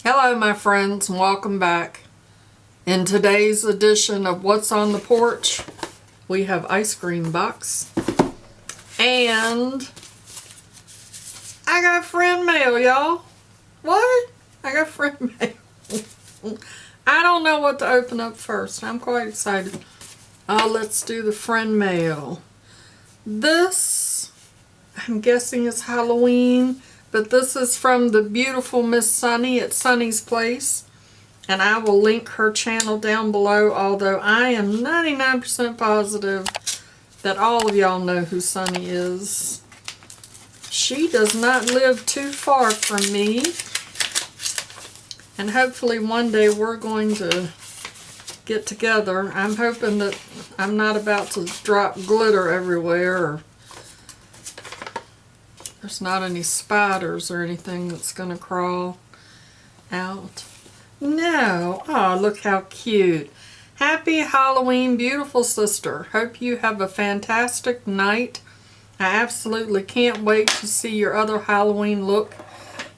Hello my friends, and welcome back. In today's edition of What's on the Porch, we have Eyescream Box. And I got friend mail, y'all. What? I got friend mail. I don't know what to open up first. I'm quite excited. Let's do the friend mail. This, I'm guessing is Halloween. But this is from the beautiful Miss Sunny at Sunny's Place. And I will link her channel down below, although I am 99% positive that all of y'all know who Sunny is. She does not live too far from me. And hopefully one day we're going to get together. I'm hoping that I'm not about to drop glitter everywhere, or there's not any spiders or anything that's going to crawl out. No. Oh, look how cute. Happy Halloween, beautiful sister. Hope you have a fantastic night. I absolutely can't wait to see your other Halloween look.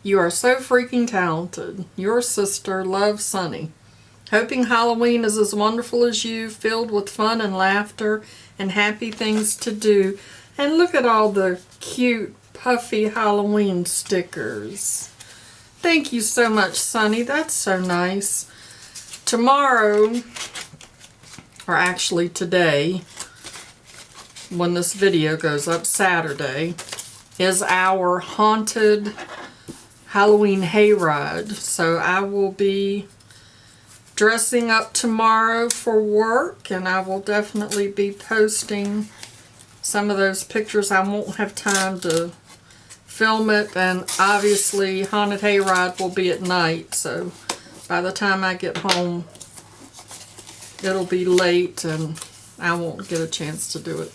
You are so freaking talented. Your sister, Love, Sunny. Hoping Halloween is as wonderful as you, filled with fun and laughter and happy things to do. And look at all the cute puffy Halloween stickers. Thank you so much, Sunny. That's so nice. Tomorrow, or actually today, when this video goes up, Saturday, is our haunted Halloween hayride. So I will be dressing up tomorrow for work, and I will definitely be posting some of those pictures. I won't have time to film it, and obviously haunted hayride will be at night, so by the time I get home it'll be late and I won't get a chance to do it.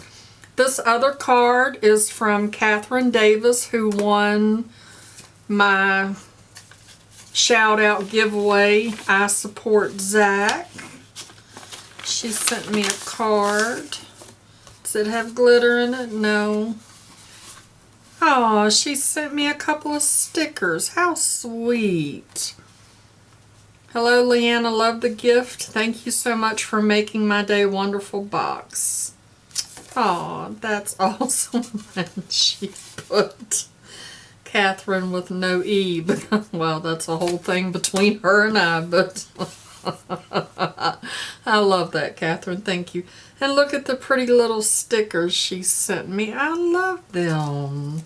This other card is from Catherine Davis, who won my shout out giveaway, I Support Zach. She sent me a card. Does it have glitter in it? No. Oh, she sent me a couple of stickers. How sweet. Hello, Leanna. Love the gift. Thank you so much for making my day wonderful box. Oh, that's awesome. And she put Catherine with no E. Well, that's a whole thing between her and I, but I love that, Catherine. Thank you. And look at the pretty little stickers she sent me. I love them.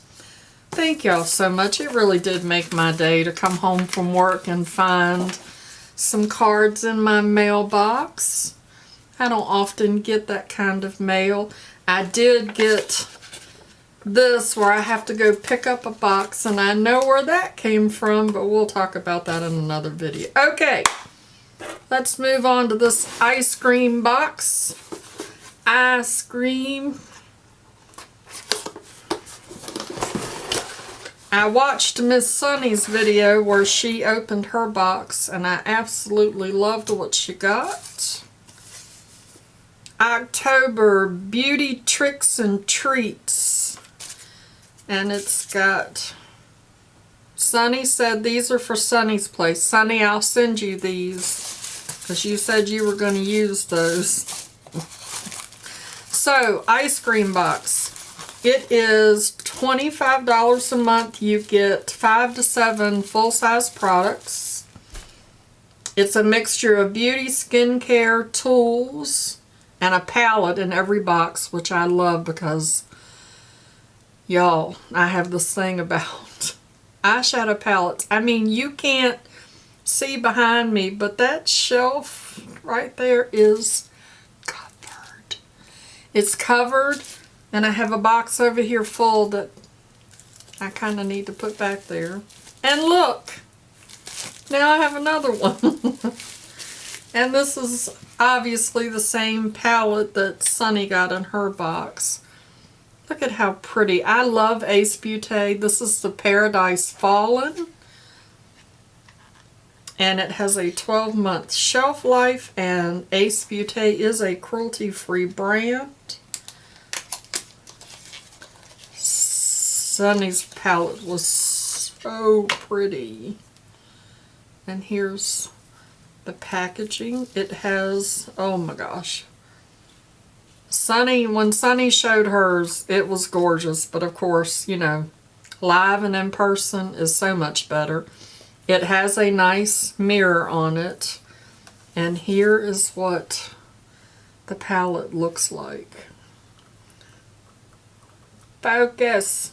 Thank y'all so much. It really did make my day to come home from work and find some cards in my mailbox. I don't often get that kind of mail. I did get this where I have to go pick up a box, and I know where that came from, but we'll talk about that in another video. Okay, let's move on to this Eyescream Box. Eyescream. I watched Miss Sunny's video where she opened her box, and I absolutely loved what she got. October Beauty Tricks and Treats. And it's got, Sunny said these are for Sunny's Place. Sunny, I'll send you these because you said you were going to use those. So, Eyescream Box. It is $25 a month. You get 5 to 7 full-size products. It's a mixture of beauty, skincare, tools, and a palette in every box, which I love because, y'all, I have this thing about eyeshadow palettes. I mean, you can't see behind me, but that shelf right there is covered. It's covered. And I have a box over here full that I kind of need to put back there. And look! Now I have another one. And this is obviously the same palette that Sunny got in her box. Look at how pretty. I love Ace Beauty. This is the Paradise Fallen. And it has a 12-month shelf life, and Ace Beauty is a cruelty-free brand. Sunny's palette was so pretty. And here's the packaging. It has, oh my gosh. When Sunny showed hers, it was gorgeous. But of course, you know, live and in person is so much better. It has a nice mirror on it. And here is what the palette looks like. Focus.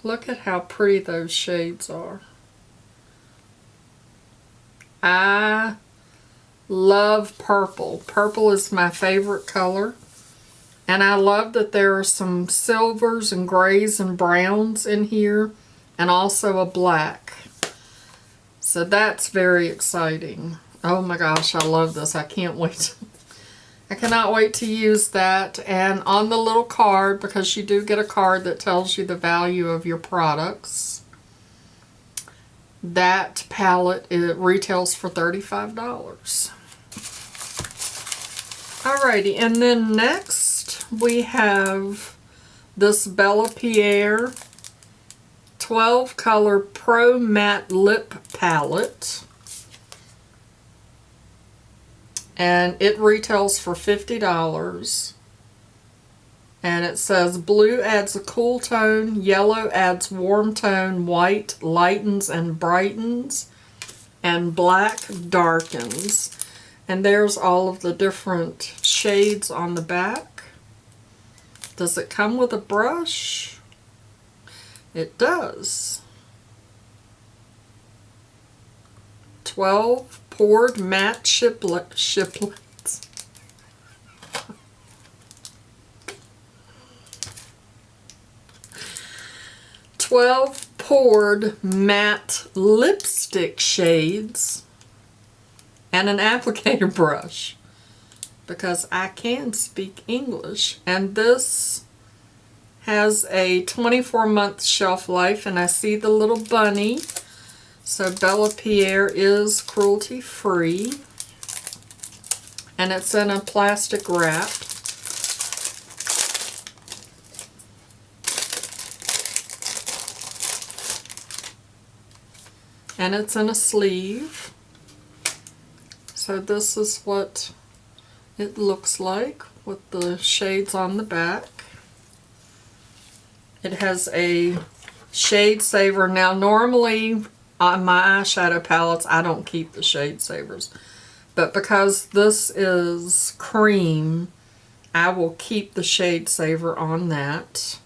Look at how pretty those shades are. I love purple. Purple is my favorite color. And I love that there are some silvers and grays and browns in here. And also a black. So that's very exciting. Oh my gosh, I love this. I can't wait. I cannot wait to use that. And on the little card, because you do get a card that tells you the value of your products, that palette, it retails for $35. Alrighty, and then next we have this Bellapierre 12 color Pro Matte Lip Palette. And it retails for $50. And it says blue adds a cool tone, yellow adds warm tone, white lightens and brightens, and black darkens. And there's all of the different shades on the back. Does it come with a brush? It does. 12 poured matte shiplets. 12 poured matte lipstick shades and an applicator brush, because I can speak English. And this has a 24-month shelf life, and I see the little bunny. So Bellapierre is cruelty-free, and it's in a plastic wrap. And it's in a sleeve. So this is what it looks like with the shades on the back. It has a shade saver. Now normally on my eyeshadow palettes, I don't keep the shade savers. But because this is cream, I will keep the shade saver on that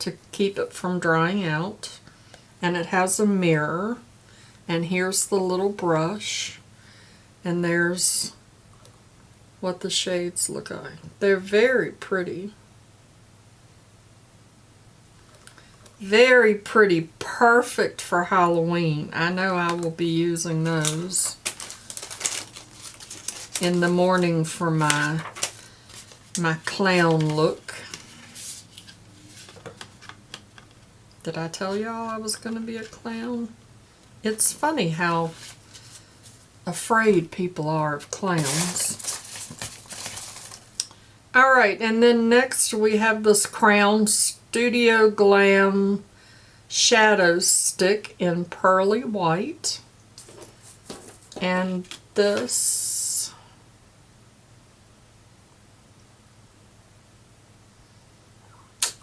to keep it from drying out. And it has a mirror. And here's the little brush. And there's what the shades look like. They're very pretty. Very pretty, perfect for Halloween. I know I will be using those in the morning for my clown look. Did I tell y'all I was going to be a clown? It's funny how afraid people are of clowns. Alright, and then next we have this Crown Studio Glam Shadow Stick in Pearly White. And this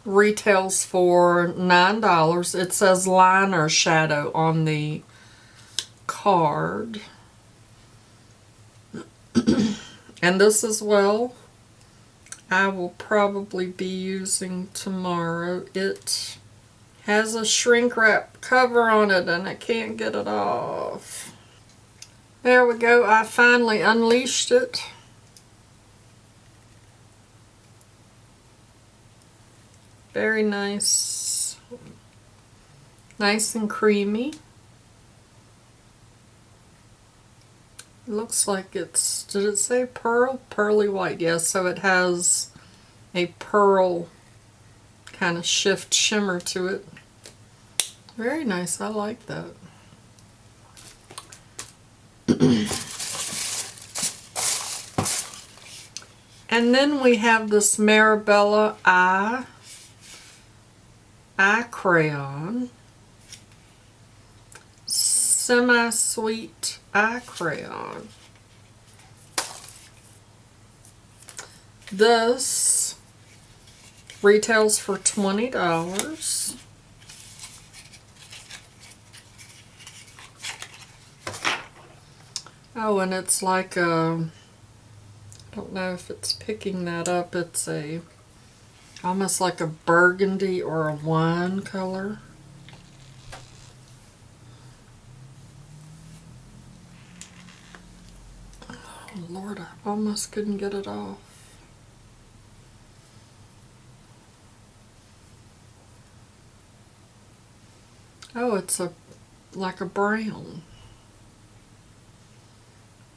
retails for $9. It says liner shadow on the card. And this as well, I will probably be using tomorrow. It has a shrink wrap cover on it and I can't get it off. There we go. I finally unleashed it. Very nice. Nice and creamy. It looks like it's, did it say pearl? Pearly white, yes. So it has a pearl kind of shift shimmer to it. Very nice, I like that. And then we have this Mirabella Eye Crayon. Semi-Sweet Eye Crayon. This retails for $20. Oh, and it's like a, I don't know if it's picking that up, it's a almost like a burgundy or a wine color. Oh Lord, I almost couldn't get it off. Oh, it's like a brown.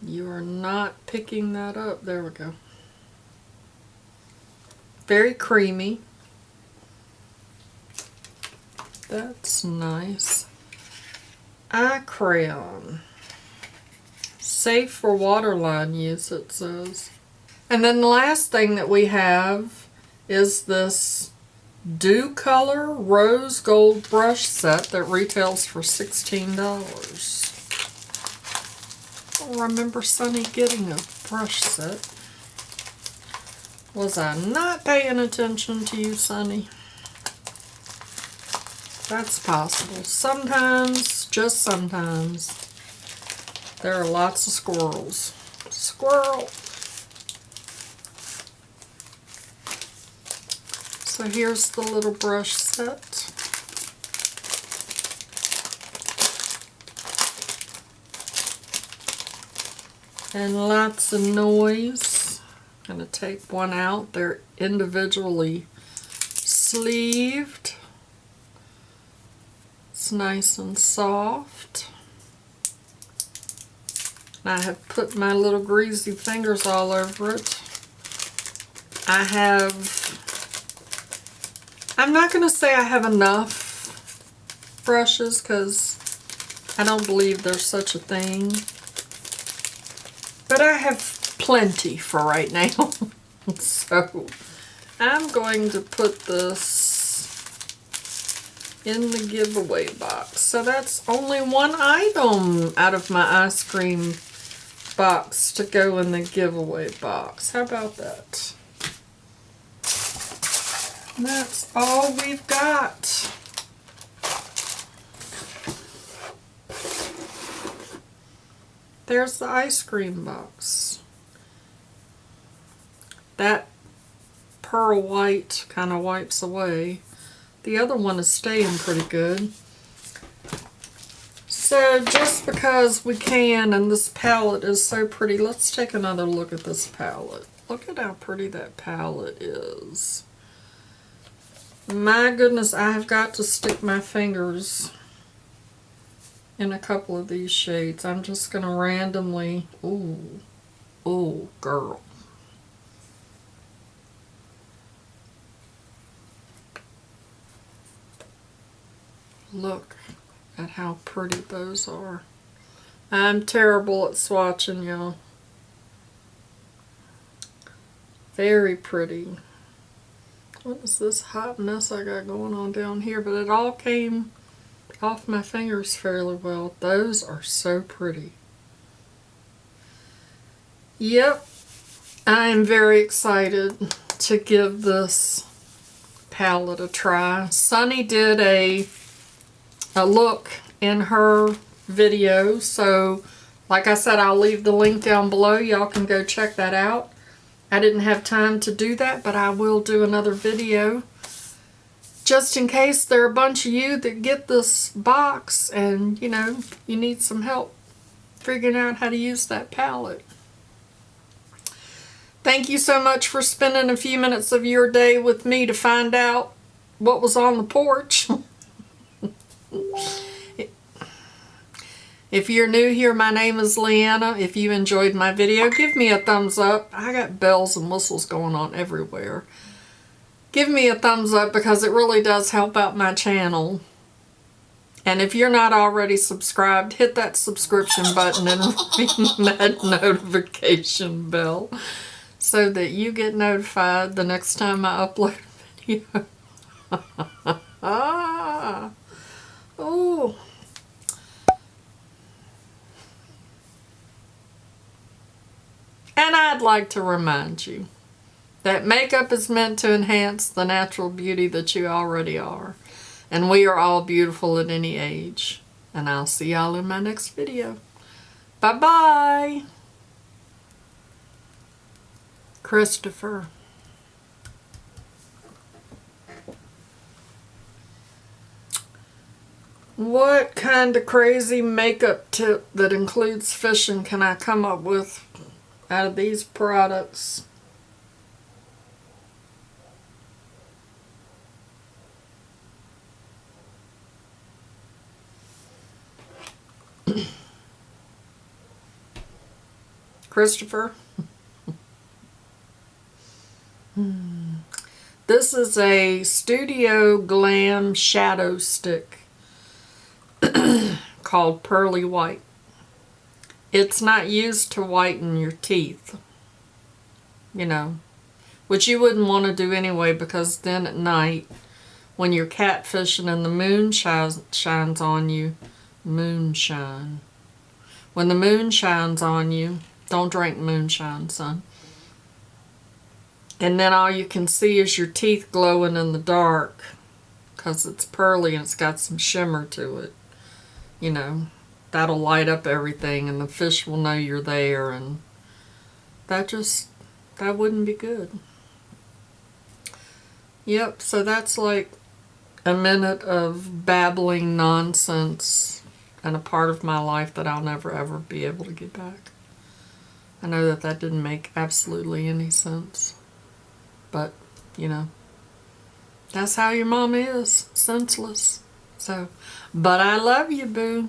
You are not picking that up. There we go. Very creamy. That's nice. Eye crayon. Safe for waterline use, it says. And then the last thing that we have is this Dew Color Rose Gold Brush Set that retails for $16. I don't remember Sunny getting a brush set. Was I not paying attention to you, Sunny? That's possible. Sometimes, just sometimes, there are lots of squirrels. Squirrel! So here's the little brush set. And lots of noise. I'm going to take one out. They're individually sleeved. It's nice and soft. I have put my little greasy fingers all over it. I'm not going to say I have enough brushes because I don't believe there's such a thing. But I have plenty for right now. So I'm going to put this in the giveaway box. So that's only one item out of my ice cream box to go in the giveaway box. How about that? And that's all we've got. There's the ice cream box. That pearl white kind of wipes away. The other one is staying pretty good. So just because we can, and this palette is so pretty, let's take another look at this palette. Look at how pretty that palette is. My goodness, I have got to stick my fingers in a couple of these shades. I'm just going to randomly, ooh, girl. Look at how pretty those are. I'm terrible at swatching, y'all. Very pretty. What is this hot mess I got going on down here? But it all came off my fingers fairly well. Those are so pretty. Yep, I am very excited to give this palette a try. Sunny did a look in her video, so like I said, I'll leave the link down below. Y'all can go check that out. I didn't have time to do that, but I will do another video just in case there are a bunch of you that get this box and, you know, you need some help figuring out how to use that palette. Thank you so much for spending a few minutes of your day with me to find out what was on the porch. If you're new here, my name is Leanna. If you enjoyed my video, give me a thumbs up. I got bells and whistles going on everywhere. Give me a thumbs up because it really does help out my channel. And if you're not already subscribed, hit that subscription button and ring that notification bell so that you get notified the next time I upload a video. Oh. And I'd like to remind you that makeup is meant to enhance the natural beauty that you already are. And we are all beautiful at any age. And I'll see y'all in my next video. Bye-bye. Christopher. What kind of crazy makeup tip that includes fishing can I come up with out of these products? Christopher? This is a Studio Glam shadow stick called Pearly White. It's not used to whiten your teeth, you know, which you wouldn't want to do anyway, because then at night when you're catfishing and the moon shines on you, moonshine. When the moon shines on you, don't drink moonshine, son. And then all you can see is your teeth glowing in the dark because it's pearly and it's got some shimmer to it. You know, that'll light up everything and the fish will know you're there, and that wouldn't be good. Yep, so that's like a minute of babbling nonsense and a part of my life that I'll never ever be able to get back. I know that didn't make absolutely any sense. But, you know, that's how your mom is, senseless. So, but I love you, boo.